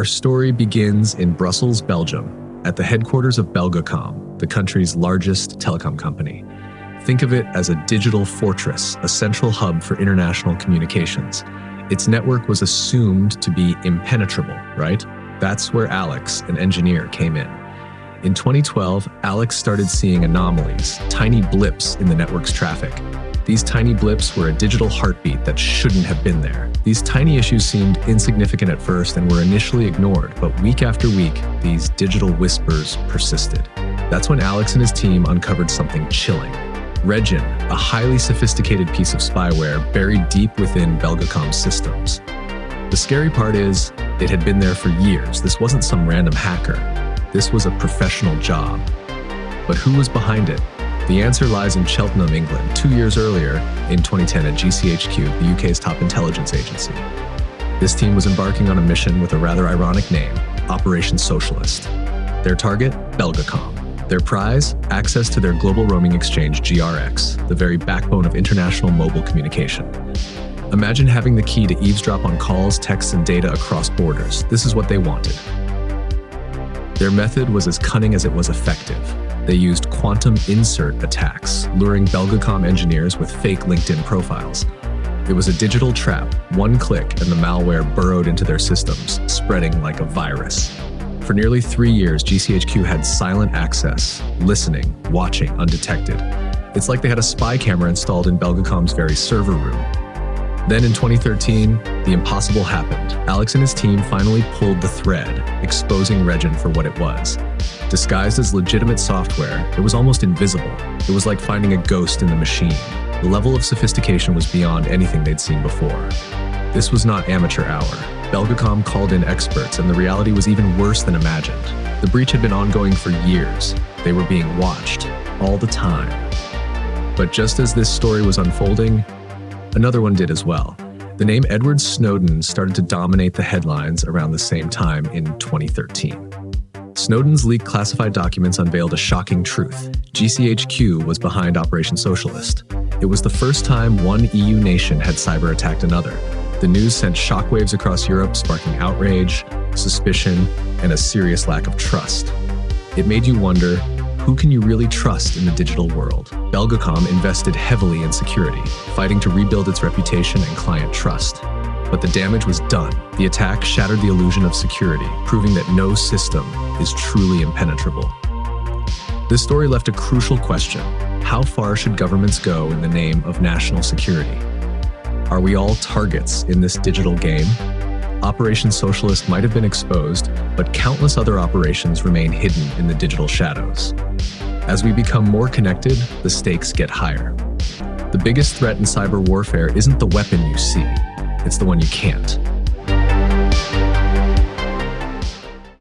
Our story begins in Brussels, Belgium, at the headquarters of Belgacom, the country's largest telecom company. Think of it as a digital fortress, a central hub for international communications. Its network was assumed to be impenetrable, right? That's where Alex, an engineer, came in. In 2012, Alex started seeing anomalies, tiny blips in the network's traffic. These tiny blips were a digital heartbeat that shouldn't have been there. These tiny issues seemed insignificant at first and were initially ignored, but week after week, these digital whispers persisted. That's when Alex and his team uncovered something chilling. Regin, a highly sophisticated piece of spyware buried deep within Belgacom's systems. The scary part is, it had been there for years. This wasn't some random hacker. This was a professional job. But who was behind it? The answer lies in Cheltenham, England, 2 years earlier, in 2010 at GCHQ, the UK's top intelligence agency. This team was embarking on a mission with a rather ironic name, Operation Socialist. Their target? Belgacom. Their prize? Access to their global roaming exchange, GRX, the very backbone of international mobile communication. Imagine having the key to eavesdrop on calls, texts, and data across borders. This is what they wanted. Their method was as cunning as it was effective. They used quantum insert attacks, luring Belgacom engineers with fake LinkedIn profiles. It was a digital trap, one click and the malware burrowed into their systems, spreading like a virus. For nearly 3 years, GCHQ had silent access, listening, watching, undetected. It's like they had a spy camera installed in Belgacom's very server room. Then in 2013, the impossible happened. Alex and his team finally pulled the thread, exposing Regin for what it was. Disguised as legitimate software, it was almost invisible. It was like finding a ghost in the machine. The level of sophistication was beyond anything they'd seen before. This was not amateur hour. Belgacom called in experts, and the reality was even worse than imagined. The breach had been ongoing for years. They were being watched, all the time. But just as this story was unfolding, another one did as well. The name Edward Snowden started to dominate the headlines around the same time in 2013. Snowden's leaked classified documents unveiled a shocking truth. GCHQ was behind Operation Socialist. It was the first time one EU nation had cyber-attacked another. The news sent shockwaves across Europe, sparking outrage, suspicion, and a serious lack of trust. It made you wonder, who can you really trust in the digital world? Belgacom invested heavily in security, fighting to rebuild its reputation and client trust. But the damage was done. The attack shattered the illusion of security, proving that no system is truly impenetrable. This story left a crucial question. How far should governments go in the name of national security? Are we all targets in this digital game? Operation Socialist might have been exposed, but countless other operations remain hidden in the digital shadows. As we become more connected, the stakes get higher. The biggest threat in cyber warfare isn't the weapon you see, it's the one you can't.